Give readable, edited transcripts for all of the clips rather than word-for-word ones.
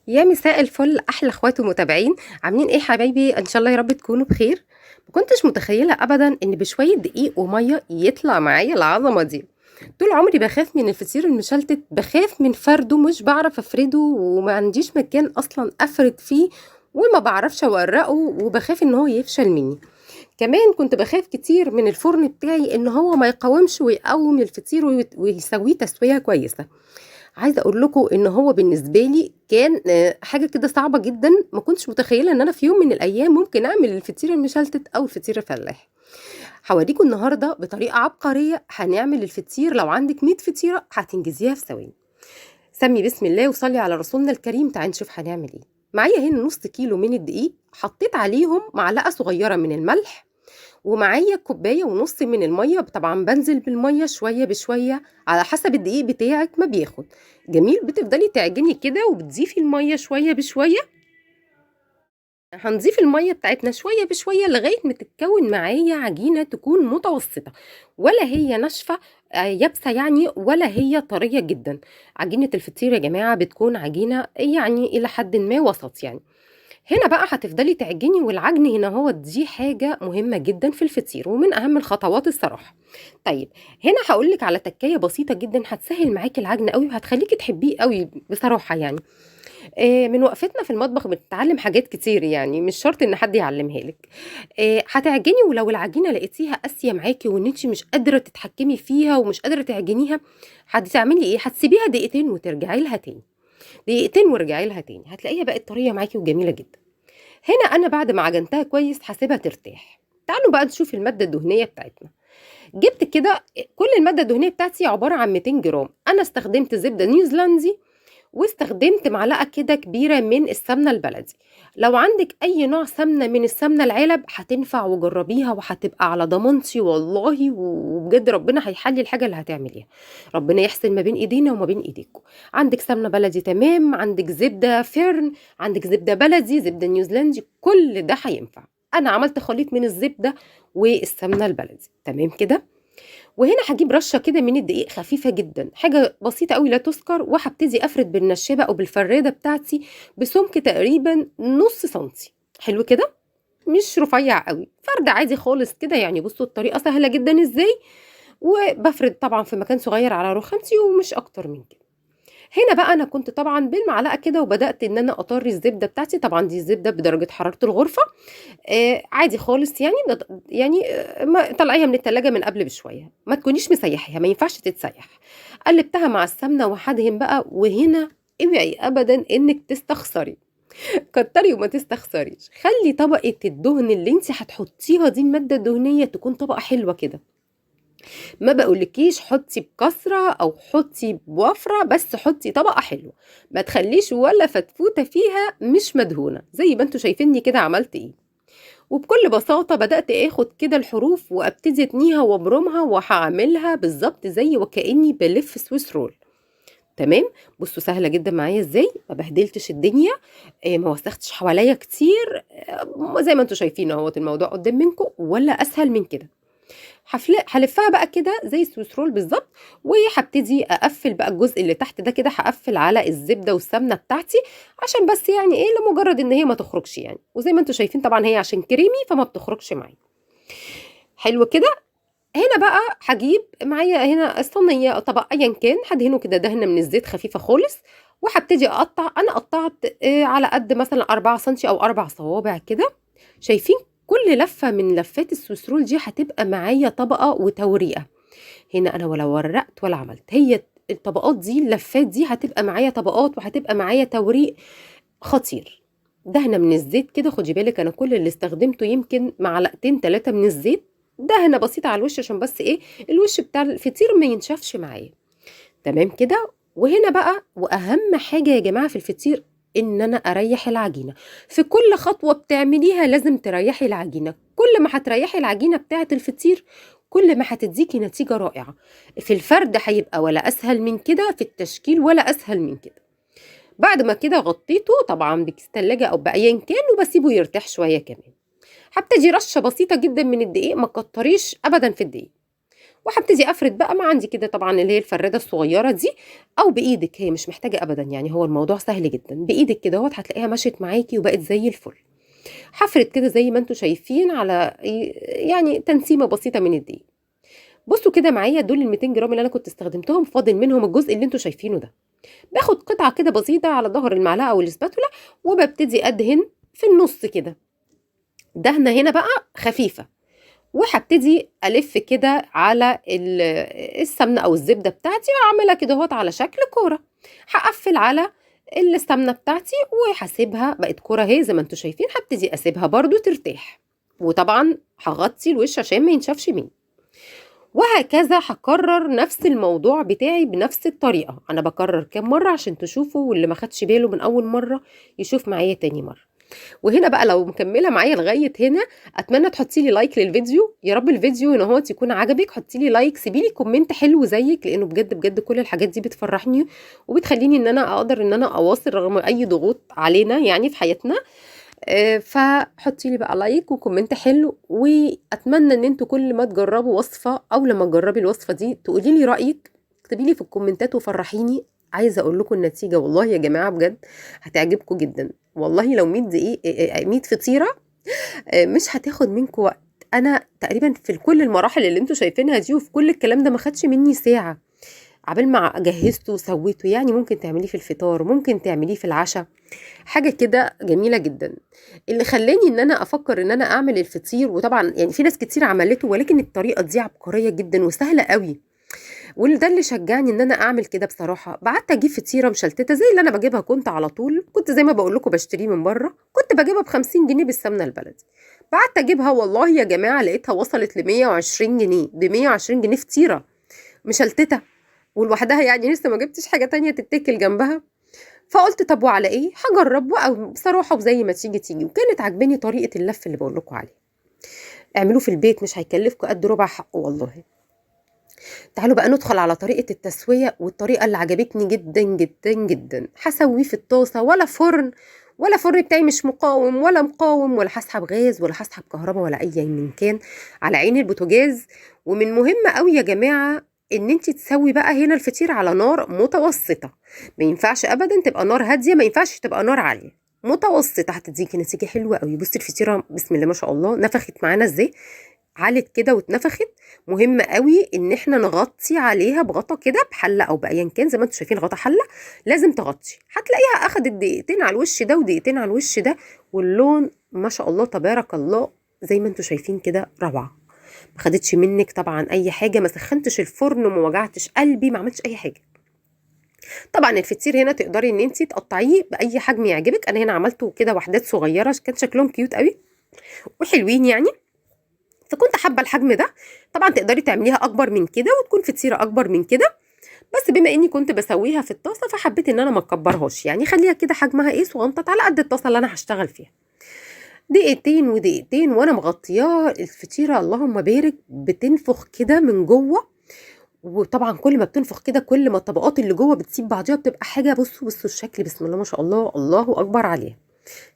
يا مساء الفل احلى اخوات ومتابعين. عاملين ايه حبايبي؟ ان شاء الله يا رب تكونوا بخير. ما كنتش متخيله ابدا ان بشويه دقيق وميه يطلع معايا العظمه دي. طول عمري بخاف من الفطير المشلتت، بخاف من فرده، مش بعرف افرده وما عنديش مكان اصلا افرد فيه، وما بعرفش اورقه وبخاف ان هو يفشل مني. كمان كنت بخاف كتير من الفرن بتاعي ان هو ما يقاومش ويقوم الفطير ويسويه تسويه كويسه. عايزه اقول لكم ان هو بالنسبه لي كان حاجه كده صعبه جدا. ما كنتش متخيله ان انا في يوم من الايام ممكن اعمل الفطير المشلتت او الفطير الفلاحي. هوريكم النهارده بطريقه عبقريه هنعمل الفطير. لو عندك 100 فطيره هتنجزيها في ثواني. سمي بسم الله وصلي على رسولنا الكريم. تعالي نشوف هنعمل ايه. معايا هنا نص كيلو من الدقيق، حطيت عليهم معلقه صغيره من الملح، ومعايا كوبايه ونص من الميه. طبعا بنزل بالميه شويه بشويه على حسب الدقيق بتاعك ما بياخد. جميل. بتفضلي تعجني كده وبتضيفي الميه شويه بشويه. هنضيف الميه بتاعتنا شويه بشويه لغايه ما تتكون معايا عجينه تكون متوسطه، ولا هي ناشفه يابسه يعني، ولا هي طريه جدا. عجينه الفطير يا جماعه بتكون عجينه يعني الى حد ما وسط يعني. هنا بقى هتفضلي تعجني، والعجن هنا هو دي حاجة مهمة جدا في الفطير ومن أهم الخطوات الصراحة. طيب، هنا هقولك على تكاية بسيطة جدا هتسهل معاكي العجن قوي وهتخليكي تحبيه قوي بصراحة يعني. من وقفتنا في المطبخ بنتعلم حاجات كتير، يعني مش شرط ان حد يعلمها لك. هتعجني، ولو العجينة لقيتيها قاسية معاكي وان انت مش قادرة تتحكمي فيها ومش قادرة تعجنيها، هتعملي ايه؟ هتسيبيها دقيقتين وترجعي لها تاني. دقيقتين وارجعي لها تاني هتلاقيها بقت طرية معاكي وجميلة جدا. هنا انا بعد ما عجنتها كويس هسيبها ترتاح. تعالوا بقى نشوف الماده الدهنيه بتاعتنا. جبت كده كل الماده الدهنيه بتاعتي عباره عن 200 جرام. انا استخدمت زبده نيوزيلندي، واستخدمت معلقه كده كبيره من السمنه البلدي. لو عندك اي نوع سمنه من السمنه العلب هتنفع وجربيها وهتبقى على ضمانتي والله، وبجد ربنا هيحلي الحاجه اللي هتعمليها. ربنا يحسن ما بين ايدينا وما بين ايديكم. عندك سمنه بلدي تمام، عندك زبده فيرن، عندك زبده بلدي، زبده نيوزيلندي، كل ده هينفع. انا عملت خليط من الزبده والسمنه البلدي تمام كده. وهنا هجيب رشه كده من الدقيق خفيفه جدا، حاجه بسيطه قوي لا تذكر، وهبتدي افرد بالنشابه او بالفراده بتاعتي بسمك تقريبا نص سنتي. حلو كده، مش رفيع قوي، فرد عادي خالص كده يعني. بصوا الطريقه سهله جدا ازاي. وبفرد طبعا في مكان صغير على رخامتي ومش اكتر من كده. هنا بقى انا كنت طبعا بالمعلقه كده وبدات ان انا اطري الزبده بتاعتي. طبعا دي الزبده بدرجه حراره الغرفه، عادي خالص يعني. يعني ما طلعيها من التلاجة من قبل بشوية، ما تكونيش مسيحيها، ما ينفعش تتسيح. قلبتها مع السمنة وهدهن بقى. وهنا اوعي ابدا انك تستخسري، كتري وما تستخسريش. خلي طبقة الدهن اللي انت هتحطيها دي، المادة الدهنية، تكون طبقة حلوة كده. ما بقولكيش حطي بكثرة او حطي بوفرة، بس حطي طبقة حلوة. ما تخليش ولا فتفوتة فيها مش مدهونة. زي ما انتوا شايفيني كده عملت ايه. وبكل بساطة بدأت اخد كده الحروف وابتدي اتنيها وابرمها، وهعملها بالظبط زي وكأني بلف سويس رول. تمام. بصوا سهلة جدا معايا ازاي، ما بهدلتش الدنيا، ما وسختش حواليا كتير. زي ما انتوا شايفين اهوت الموضوع قدام منكم، ولا اسهل من كده. هلفها بقى كده زي السويس رول بالظبط. وهبتدي اقفل بقى الجزء اللي تحت ده كده، هقفل على الزبده والسمنه بتاعتي، عشان بس يعني ايه، لمجرد ان هي ما تخرجش يعني. وزي ما انتم شايفين طبعا هي عشان كريمي فما بتخرجش معايا. حلو كده. هنا بقى هجيب معايا هنا الصينيه او طبق ايا كان، هدهنه كده دهنه من الزيت خفيفه خالص. وهبتدي اقطع. انا قطعت على قد مثلا 4 سنتي او 4 صوابع كده. شايفين؟ كل لفه من لفات السويس رول دي هتبقى معايا طبقه وتوريقه. هنا انا ولا ورقت ولا عملت، هي الطبقات دي اللفات دي هتبقى معايا طبقات وهتبقى معايا توريق خطير. دهنه من الزيت كده. خدي بالك انا كل اللي استخدمته يمكن معلقتين 3 من الزيت. دهنه بسيطه على الوش عشان بس ايه، الوش بتاع الفطير ما ينشفش معايا. تمام كده. وهنا بقى واهم حاجه يا جماعه في الفطير، ان انا اريح العجينه. في كل خطوه بتعمليها لازم تريحي العجينه. كل ما هتريحي العجينه بتاعه الفطير كل ما هتديكي نتيجه رائعه. في الفرد هيبقى ولا اسهل من كده، في التشكيل ولا اسهل من كده. بعد ما كده غطيته طبعا بكيس تلاجة او بايا كان، وبسيبه يرتاح شويه كمان. هبتدي رشه بسيطه جدا من الدقيق، ما تكتريش ابدا في الدقيق. وهبتدي افرد بقى، ما عندي كده طبعا اللي هي الفراده الصغيره دي، او بايدك، هي مش محتاجه ابدا يعني، هو الموضوع سهل جدا، بايدك كده اهوت هتلاقيها مشيت معاكي وبقت زي الفل. هفرد كده زي ما انتم شايفين على يعني تنسيمه بسيطه من الدقيق. بصوا كده معايا، دول ال 200 جرام اللي انا كنت استخدمتهم، فاضل منهم الجزء اللي انتم شايفينه ده. باخد قطعه كده بسيطه على ظهر المعلقه او الاسباتولا، وببتدي ادهن في النص كده، دهنه هنا بقى خفيفه، وهبتدي الف كده على السمنه او الزبده بتاعتي، واعملها كده اهوت على شكل كوره. هقفل على السمنه بتاعتي وهسيبها بقت كوره اهي زي ما انتم شايفين. هبتدي اسيبها برضو ترتاح، وطبعا هغطي الوش عشان ما ينشفش مني. وهكذا هكرر نفس الموضوع بتاعي بنفس الطريقه. انا بكرر كام مره عشان تشوفوا، واللي ما خدش باله من اول مره يشوف معايا تاني مره. وهنا بقى لو مكمله معايا لغايه هنا، اتمنى تحطي لي لايك للفيديو. يا رب الفيديو هنا هو يكون عجبك، حطي لي لايك، سيبي لي كومنت حلو زيك، لانه بجد بجد كل الحاجات دي بتفرحني وبتخليني ان انا اقدر ان انا اواصل رغم اي ضغوط علينا يعني في حياتنا. فحطي لي بقى لايك وكومنت حلو، واتمنى ان انتوا كل ما تجربوا وصفه او لما تجربي الوصفه دي تقولي لي رايك، اكتبي لي في الكومنتات وفرحيني. عايزه اقول لكم النتيجه والله يا جماعه بجد هتعجبكم جدا. والله لو 100 دقيقه 100 فطيره مش هتاخد منكم وقت. انا تقريبا في كل المراحل اللي انتوا شايفينها دي وفي كل الكلام ده ما خدش مني ساعه عبال ما جهزته وسويته. يعني ممكن تعمليه في الفطار، ممكن تعمليه في العشاء، حاجه كده جميله جدا. اللي خلاني ان انا افكر ان انا اعمل الفطير، وطبعا يعني في ناس كتير عملته، ولكن الطريقه دي عبقريه جدا وسهله قوي، وده اللي شجعني ان انا اعمل كده بصراحه. بعدت اجيب فطيره مشلتته زي اللي انا بجيبها، كنت على طول كنت زي ما بقول لكم بشتريه من بره، كنت بجيبها ب 50 جنيه بالسمنه البلدي. بعدت اجيبها والله يا جماعه لقيتها وصلت ل 120 جنيه، ب 120 جنيه فطيره مشلتته ولوحدها، يعني لسه ما جبتش حاجه تانية تتاكل جنبها. فقلت طب وعلى ايه، هجرب بصراحه وزي ما تيجي تيجي. وكانت عجباني طريقه اللف اللي بقول لكم عليه. اعملوه في البيت، مش هيكلفكم قد ربع حقه والله. تعالوا بقى ندخل على طريقة التسوية، والطريقة اللي عجبتني جدا جدا جدا. هسويه في الطاسة، ولا فرن، ولا فرن بتاعي مش مقاوم ولا مقاوم، ولا هسحب غاز ولا هسحب كهرباء ولا اي من كان، على عين البوتاجاز. ومن مهم قوي يا جماعة ان انت تسوي بقى هنا الفطير على نار متوسطة. ما ينفعش ابدا تبقى نار هادية، ما ينفعش تبقى نار عالية، متوسطة هتديكي نتيجة حلوة قوي. بصي الفطيرة بسم الله ما شاء الله نفخت معانا ازاي، علت كده واتنفخت. مهم قوي ان احنا نغطي عليها بغطا كده، بحله او بايا كان، زي ما انتم شايفين غطا حله لازم تغطي. هتلاقيها اخدت دقيقتين على الوش ده ودقيقتين على الوش ده، واللون ما شاء الله تبارك الله زي ما انتم شايفين كده روعه. ما خدتش منك طبعا اي حاجه، ما سخنتش الفرن وما وجعتش قلبي، ما عملتش اي حاجه. طبعا الفطير هنا تقدري ان انت تقطعيه باي حجم يعجبك. انا هنا عملته كده وحدات صغيره، كان شكلهم كيوت قوي وحلوين يعني، فكنت حابه الحجم ده. طبعا تقدري تعمليها اكبر من كده وتكون فطيره اكبر من كده، بس بما اني كنت بسويها في الطاسه فحبيت ان انا ما اكبرهاش، يعني خليها كده حجمها ايه صغنطط على قد الطاسه اللي انا هشتغل فيها. دقيقتين ودقيقتين وانا مغطياه. الفطيره اللهم بارك بتنفخ كده من جوه، وطبعا كل ما بتنفخ كده كل ما الطبقات اللي جوه بتسيب بعضيها، بتبقى حاجه. بصوا بصوا الشكل بسم الله ما شاء الله، الله اكبر عليها.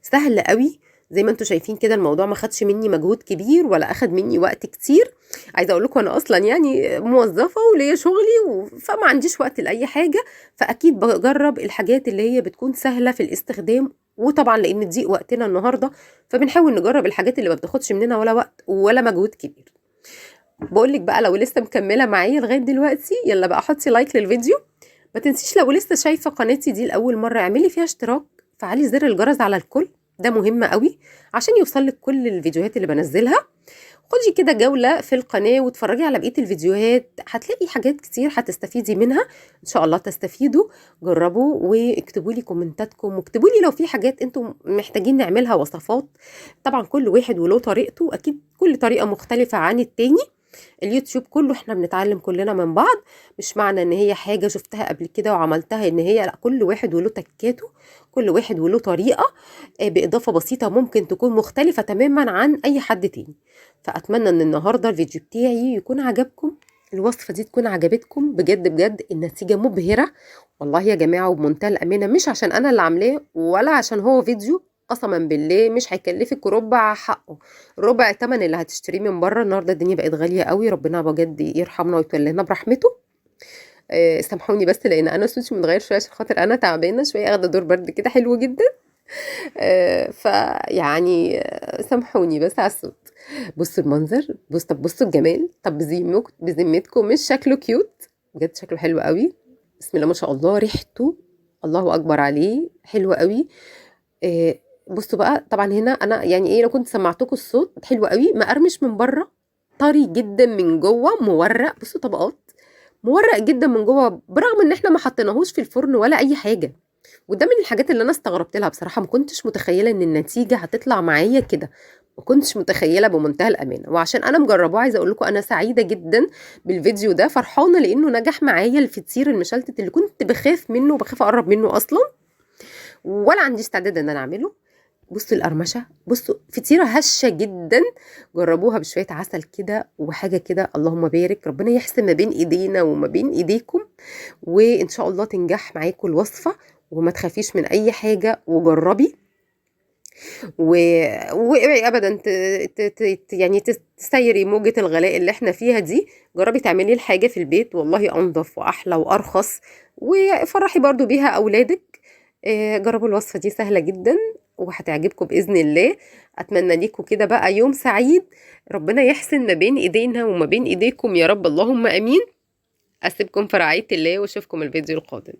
سهل قوي زي ما انتم شايفين كده. الموضوع ما خدش مني مجهود كبير ولا اخد مني وقت كتير. عايزه اقول لكم انا اصلا يعني موظفه وليا شغلي فما عنديش وقت لاي حاجه، فاكيد بجرب الحاجات اللي هي بتكون سهله في الاستخدام. وطبعا لان دي وقتنا النهارده فبنحاول نجرب الحاجات اللي ما بتاخدش مننا ولا وقت ولا مجهود كبير. بقول لك بقى لو لسه مكمله معايا لغايه دلوقتي، يلا بقى حطي لايك للفيديو. ما تنسيش لو لسه شايفه قناتي دي لاول مره اعملي فيها اشتراك، فعلي زر الجرس على الكل، ده مهم قوي عشان يوصلك كل الفيديوهات اللي بنزلها. خدي كده جولة في القناة واتفرجي على بقية الفيديوهات، هتلاقي حاجات كتير هتستفيدي منها ان شاء الله. تستفيدوا، جربوا واكتبوا لي كومنتاتكم، واكتبوا لي لو في حاجات انتم محتاجين نعملها وصفات. طبعا كل واحد وله طريقته، اكيد كل طريقة مختلفة عن التاني. اليوتيوب كله احنا بنتعلم كلنا من بعض، مش معنى ان هي حاجة شفتها قبل كده وعملتها ان هي لا، كل واحد وله تكاته، كل واحد وله طريقة بإضافة بسيطة ممكن تكون مختلفة تماما عن أي حد تاني. فأتمنى إن النهاردة الفيديو بتاعي يكون عجبكم، الوصفة دي تكون عجبتكم بجد بجد. النتيجة مبهرة والله يا جماعة وبمنتهى الأمانة، مش عشان أنا اللي عاملاه ولا عشان هو فيديو قسما بالله مش هيكلفك ربع حقه، ربع تمن اللي هتشتريه من بره. النهارده الدنيا بقت غاليه قوي، ربنا بجد يرحمنا ويتولينا برحمته. سامحوني بس لان انا صوتي متغير شويه عشان خاطر انا تعبانه شويه، اخده دور برد كده حلو جدا. فيعني سامحوني بس على الصوت. بصوا المنظر، طب بصوا الجمال، طب بذمتكم مش شكله كيوت؟ بجد شكله حلو قوي، بسم الله ما شاء الله، ريحته الله اكبر عليه حلو قوي. آه، بصوا بقى، طبعا هنا انا يعني ايه، لو كنت سمعتكم الصوت حلو قوي، مقرمش من بره، طري جدا من جوه، مورق، بصوا طبقات، مورق جدا من جوه، برغم ان احنا ما حطيناهوش في الفرن ولا اي حاجه. وده من الحاجات اللي انا استغربت لها بصراحه، ما كنتش متخيله ان النتيجه هتطلع معايا كده، ما كنتش متخيله بمنتهى الامانه. وعشان انا مجرباه عايزه اقول لكم انا سعيده جدا بالفيديو ده، فرحانه لانه نجح معايا الفطير المشلتت اللي كنت بخاف منه وبخاف اقرب منه اصلا، ولا عندي استعداد ان انا اعمله. بصوا القرمشه، بصوا فطيره هشه جدا، جربوها بشويه عسل كده وحاجه كده، اللهم بارك، ربنا يحسن ما بين ايدينا وما بين ايديكم، وان شاء الله تنجح معاكم الوصفه، وما تخافيش من اي حاجه وجربي. و... واوعي ابدا يعني تسيري موجه الغلاء اللي احنا فيها دي، جربي تعملي الحاجه في البيت، والله انضف واحلى وارخص، وفرحي برضو بيها اولادك. جربوا الوصفه دي سهله جدا وهتعجبكم باذن الله. اتمنى ليكم كده بقى يوم سعيد، ربنا يحسن ما بين ايدينا وما بين ايديكم يا رب، اللهم امين. اسيبكم في رعايه الله واشوفكم الفيديو القادم.